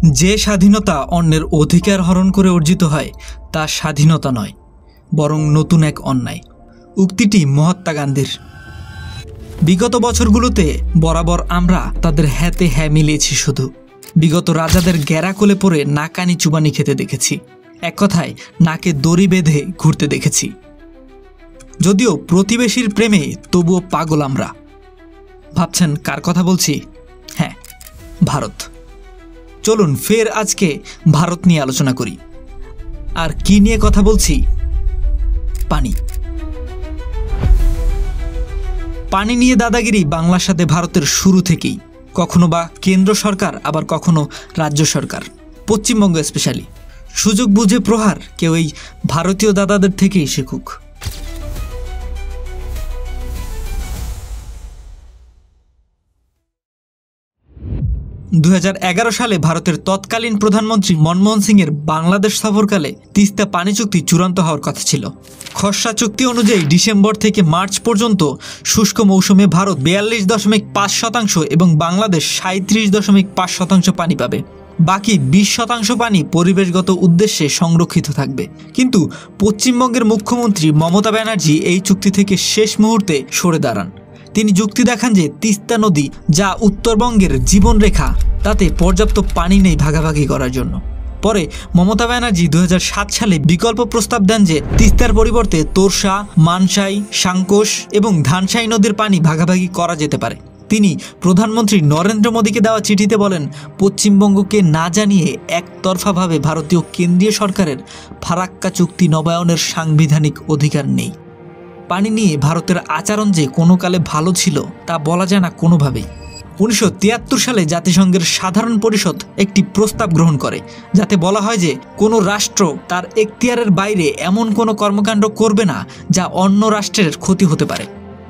যে স্বাধীনতা অন্যের অধিকার হরণ করে অর্জিত হয় তা স্বাধীনতা নয়, বরং নতুন এক অন্যায়। উক্তিটি মহাত্মা গান্ধীর। বিগত বছরগুলোতে বরাবর আমরা তাদের হ্যাঁতে হ্যাঁ মিলিয়েছি। শুধু বিগত রাজাদের গ্যারা কোলে পড়ে নাকানি চুবানি খেতে দেখেছি, এক কথায় নাকে দড়ি বেঁধে ঘুরতে দেখেছি। যদিও প্রতিবেশীর প্রেমে তবুও পাগল আমরা। ভাবছেন কার কথা বলছি? হ্যাঁ, ভারত। চলুন ফের আজকে ভারত নিয়ে আলোচনা করি। আর কি নিয়ে কথা বলছি? পানি। পানি নিয়ে দাদাগিরি বাংলার সাথে ভারতের শুরু থেকেই, কখনো বা কেন্দ্র সরকার, আবার কখনো রাজ্য সরকার, পশ্চিমবঙ্গ স্পেশালি। সুযোগ বুঝে প্রহার কেউ এই ভারতীয় দাদাদের থেকেই শিখুক। দু সালে ভারতের তৎকালীন প্রধানমন্ত্রী মনমোহন সিংয়ের বাংলাদেশ সফরকালে তিস্তা পানি চুক্তি চূড়ান্ত হওয়ার কথা ছিল। খসড়া চুক্তি অনুযায়ী ডিসেম্বর থেকে মার্চ পর্যন্ত শুষ্ক মৌসুমে ভারত 42.5% এবং বাংলাদেশ 37.5% পানি পাবে। বাকি 20% পানি পরিবেশগত উদ্দেশ্যে সংরক্ষিত থাকবে। কিন্তু পশ্চিমবঙ্গের মুখ্যমন্ত্রী মমতা ব্যানার্জি এই চুক্তি থেকে শেষ মুহূর্তে সরে দাঁড়ান। তিনি যুক্তি দেখান যে তিস্তা নদী, যা উত্তরবঙ্গের জীবনরেখা, তাতে পর্যাপ্ত পানি নেই ভাগাভাগি করার জন্য। পরে মমতা ব্যানার্জি 2007 সালে বিকল্প প্রস্তাব দেন যে তিস্তার পরিবর্তে তোরসা, মানসাই, সাংকোশ এবং ধানসাই নদীর পানি ভাগাভাগি করা যেতে পারে। তিনি প্রধানমন্ত্রী নরেন্দ্র মোদীকে দেওয়া চিঠিতে বলেন, পশ্চিমবঙ্গকে না জানিয়ে একতরফাভাবে ভারতীয় কেন্দ্রীয় সরকারের ফারাক্কা চুক্তি নবায়নের সাংবিধানিক অধিকার নেই। পানি নিয়ে ভারতের আচরণ যে কোনো কালে ভালো ছিল তা বলা যায় না কোনোভাবেই। 1973 সালে জাতিসংঘের সাধারণ পরিষদ একটি প্রস্তাব গ্রহণ করে, যাতে বলা হয় যে কোনো রাষ্ট্র তার এখতিয়ারের বাইরে এমন কোনো কর্মকাণ্ড করবে না যা অন্য রাষ্ট্রের ক্ষতি হতে পারে।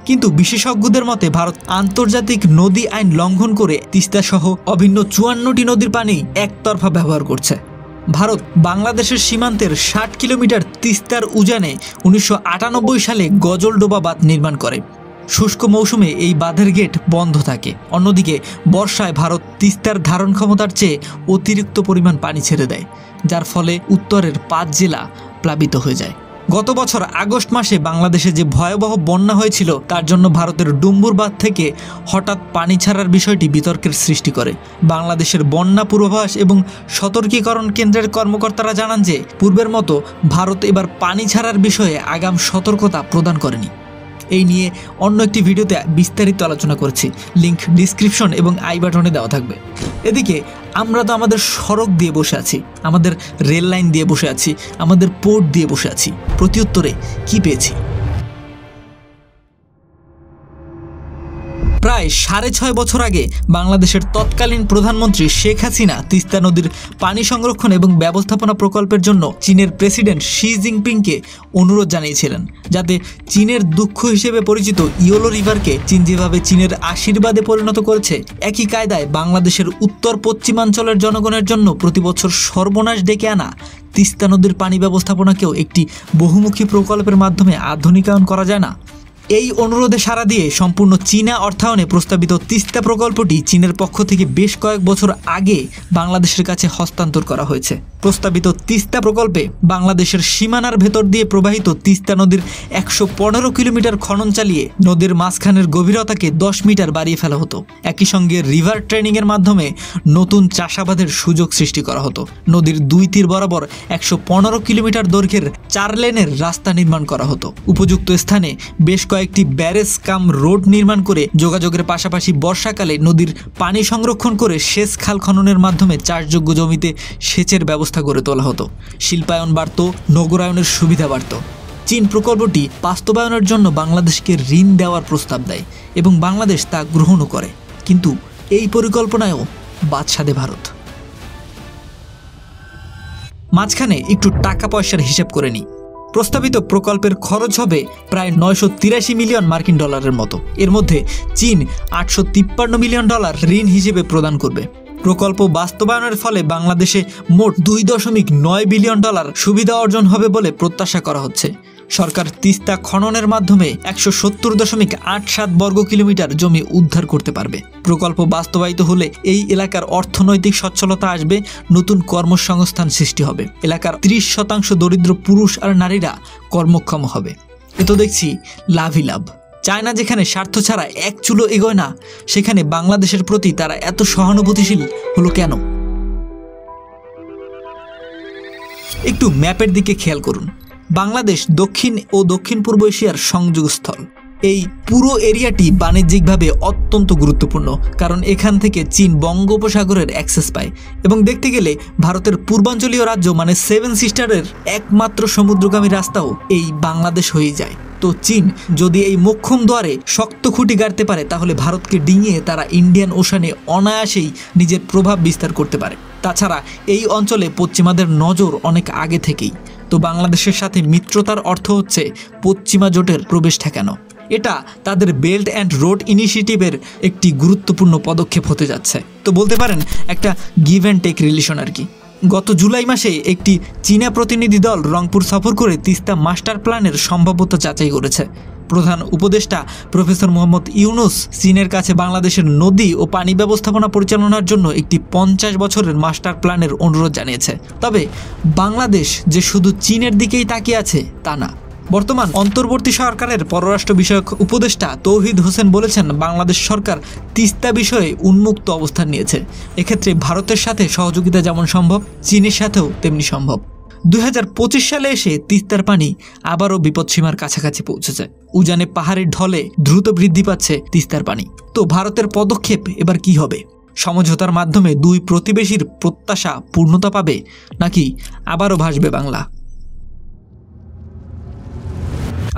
কিন্তু বিশেষজ্ঞদের মতে ভারত আন্তর্জাতিক নদী আইন লঙ্ঘন করে তিস্তা সহ অভিন্ন 54টি নদীর পানি একতরফা ব্যবহার করছে। ভারত বাংলাদেশের সীমান্তের 60 কিলোমিটার তিস্তার উজানে 1998 সালে গজলডোবা বাঁধ নির্মাণ করে। শুষ্ক মৌসুমে এই বাঁধের গেট বন্ধ থাকে। অন্যদিকে বর্ষায় ভারত তিস্তার ধারণ ক্ষমতার চেয়ে অতিরিক্ত পরিমাণ পানি ছেড়ে দেয়, যার ফলে উত্তরের 5 জেলা প্লাবিত হয়ে যায়। গত বছর আগস্ট মাসে বাংলাদেশে যে ভয়াবহ বন্যা হয়েছিল, তার জন্য ভারতের ডুম্বুর বাঁধ থেকে হঠাৎ পানি ছাড়ার বিষয়টি বিতর্কের সৃষ্টি করে। বাংলাদেশের বন্যা পূর্বাভাস এবং সতর্কীকরণ কেন্দ্রের কর্মকর্তারা জানান যে পূর্বের মতো ভারত এবার পানি ছাড়ার বিষয়ে আগাম সতর্কতা প্রদান করেনি। এই নিয়ে অন্য একটি ভিডিওতে বিস্তারিত আলোচনা করেছি, লিংক ডিসক্রিপশন এবং আই বাটনে দেওয়া থাকবে। এদিকে আমরা তো আমাদের সড়ক দিয়ে বসে আছি, আমাদের রেল লাইন দিয়ে বসে আছি, আমাদের পোর্ট দিয়ে বসে আছি। প্রত্যুত্তরে কি পেয়েছি? প্রায় 6.5 বছর আগে বাংলাদেশের তৎকালীন প্রধানমন্ত্রী শেখ হাসিনা তিস্তা নদীর পানি সংরক্ষণ এবং ব্যবস্থাপনা প্রকল্পের জন্য চীনের প্রেসিডেন্ট শি জিনপিংকে অনুরোধ জানিয়েছিলেন, যাতে চীনের দুঃখ হিসেবে পরিচিত ইয়োলো রিভারকে চীন যেভাবে চীনের আশীর্বাদে পরিণত করেছে, একই কায়দায় বাংলাদেশের উত্তর পশ্চিমাঞ্চলের জনগণের জন্য প্রতি বছর সর্বনাশ ডেকে আনা তিস্তা নদীর পানি ব্যবস্থাপনাকেও একটি বহুমুখী প্রকল্পের মাধ্যমে আধুনিকায়ন করা যায় না? এই অনুরোধে সাড়া দিয়ে সম্পূর্ণ চীনা অর্থায়নে প্রস্তাবিত তিস্তা প্রকল্পটি চীনের পক্ষ থেকে বেশ কয়েক বছর আগে বাংলাদেশের কাছে হস্তান্তর করা হয়েছে। প্রস্তাবিত তিস্তা প্রকল্পে বাংলাদেশের সীমানার ভেতর দিয়ে প্রবাহিত তিস্তা নদীর 115 কিলোমিটার খনন চালিয়ে নদীর মাঝখানের গভীরতাকে 10 মিটার বাড়িয়ে ফেলা হতো। একই সঙ্গে রিভার ট্রেনিংয়ের মাধ্যমে নতুন চাষাবাদের সুযোগ সৃষ্টি করা হতো। নদীর 2 তীর বরাবর 115 কিলোমিটার দৈর্ঘ্যের 4 লেনের রাস্তা নির্মাণ করা হতো। উপযুক্ত স্থানে বেশ কয়েকটি ব্যারেজ কাম রোড নির্মাণ করে যোগাযোগের পাশাপাশি বর্ষাকালে নদীর পানি সংরক্ষণ করে সেচ খাল খননের মাধ্যমে চাষযোগ্য জমিতে সেচের ব্যবস্থা গড়ে তোলা হতো। শিল্পায়ন বাড়ত, নগরায়নের সুবিধা বাড়ত। চীন প্রকল্পটি বাস্তবায়নের জন্য বাংলাদেশকে ঋণ দেওয়ার প্রস্তাব দেয় এবং বাংলাদেশ তা গ্রহণও করে। কিন্তু এই পরিকল্পনায়ও বাদ সাধে ভারত। মাঝখানে একটু টাকা পয়সার হিসাব করে নিই। প্রস্তাবিত প্রকল্পের খরচ হবে প্রায় 983 মিলিয়ন মার্কিন ডলারের মতো। এর মধ্যে চীন $853 মিলিয়ন ঋণ হিসেবে প্রদান করবে। প্রকল্প বাস্তবায়নের ফলে বাংলাদেশে মোট $2.9 বিলিয়ন সুবিধা অর্জন হবে বলে প্রত্যাশা করা হচ্ছে। সরকার তিস্তা খননের মাধ্যমে 170.87 বর্গ কিলোমিটার জমি উদ্ধার করতে পারবে। প্রকল্প বাস্তবায়িত হলে এই এলাকার অর্থনৈতিক সচ্ছলতা আসবে, নতুন কর্মসংস্থান সৃষ্টি হবে, এলাকার 30% দরিদ্র পুরুষ আর নারীরা কর্মক্ষম হবে। এ তো দেখছি লাভই লাভ। চায়না যেখানে স্বার্থ ছাড়া এক চুলো এগোয় না, সেখানে বাংলাদেশের প্রতি তারা এত সহানুভূতিশীল হলো কেন? একটু ম্যাপের দিকে খেয়াল করুন। বাংলাদেশ দক্ষিণ ও দক্ষিণ পূর্ব এশিয়ার সংযোগস্থল। এই পুরো এরিয়াটি বাণিজ্যিকভাবে অত্যন্ত গুরুত্বপূর্ণ, কারণ এখান থেকে চীন বঙ্গোপসাগরের অ্যাক্সেস পায় এবং দেখতে গেলে ভারতের পূর্বাঞ্চলীয় রাজ্য মানে 7 সিস্টারের একমাত্র সমুদ্রগামী রাস্তাও এই বাংলাদেশ হয়ে যায়। তো চীন যদি এই মোক্ষম দ্বারে শক্ত খুঁটি গাড়তে পারে, তাহলে ভারতকে ডিঙিয়ে তারা ইন্ডিয়ান ওশানে অনায়াসেই নিজের প্রভাব বিস্তার করতে পারে। তাছাড়া এই অঞ্চলে পশ্চিমাদের নজর অনেক আগে থেকেই। তো বাংলাদেশের সাথে মিত্রতার অর্থ হচ্ছে পশ্চিমা জোটের প্রবেশ ঠেকানো। এটা তাদের বেল্ট অ্যান্ড রোড ইনিশিয়েটিভের একটি গুরুত্বপূর্ণ পদক্ষেপ হতে যাচ্ছে। তো বলতে পারেন একটা গিভ অ্যান্ড টেক রিলেশন আর কি। গত জুলাই মাসে একটি চীনা প্রতিনিধি দল রংপুর সফর করে তিস্তা মাস্টার প্ল্যানের সম্ভাব্যতা যাচাই করেছে। প্রধান উপদেষ্টা প্রফেসর মোহাম্মদ ইউনুস চীনের কাছে বাংলাদেশের নদী ও পানি ব্যবস্থাপনা পরিচালনার জন্য একটি 50 বছরের মাস্টার প্ল্যানের অনুরোধ জানিয়েছে। তবে বাংলাদেশ যে শুধু চীনের দিকেই তাকিয়ে আছে তা না। বর্তমান অন্তর্বর্তী সরকারের পররাষ্ট্র বিষয়ক উপদেষ্টা তৌহিদ হোসেন বলেছেন, বাংলাদেশ সরকার তিস্তা বিষয়ে উন্মুক্ত অবস্থান নিয়েছে। এক্ষেত্রে ভারতের সাথে সহযোগিতা যেমন সম্ভব, চীনের সাথেও তেমনি সম্ভব। 2025 সালে এসে তিস্তার পানি আবারও বিপদসীমার কাছাকাছি পৌঁছেছে। উজানে পাহাড়ের ঢলে দ্রুত বৃদ্ধি পাচ্ছে তিস্তার পানি। তো ভারতের পদক্ষেপ এবার কি হবে? সমঝোতার মাধ্যমে দুই প্রতিবেশীর প্রত্যাশা পূর্ণতা পাবে, নাকি আবারও ভাসবে বাংলা?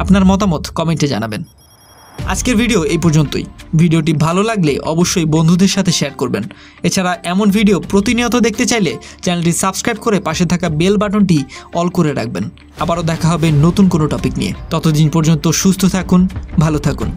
আপনার মতামত কমেন্টে জানাবেন। আজকের ভিডিও এই পর্যন্তই। ভিডিওটি ভালো লাগলে অবশ্যই বন্ধুদের সাথে শেয়ার করবেন। এছাড়া এমন ভিডিও প্রতিনিয়ত দেখতে চাইলে চ্যানেলটি সাবস্ক্রাইব করে পাশে থাকা বেল বাটনটি অল করে রাখবেন। আবারও দেখা হবে নতুন কোনো টপিক নিয়ে। ততদিন পর্যন্ত সুস্থ থাকুন, ভালো থাকুন।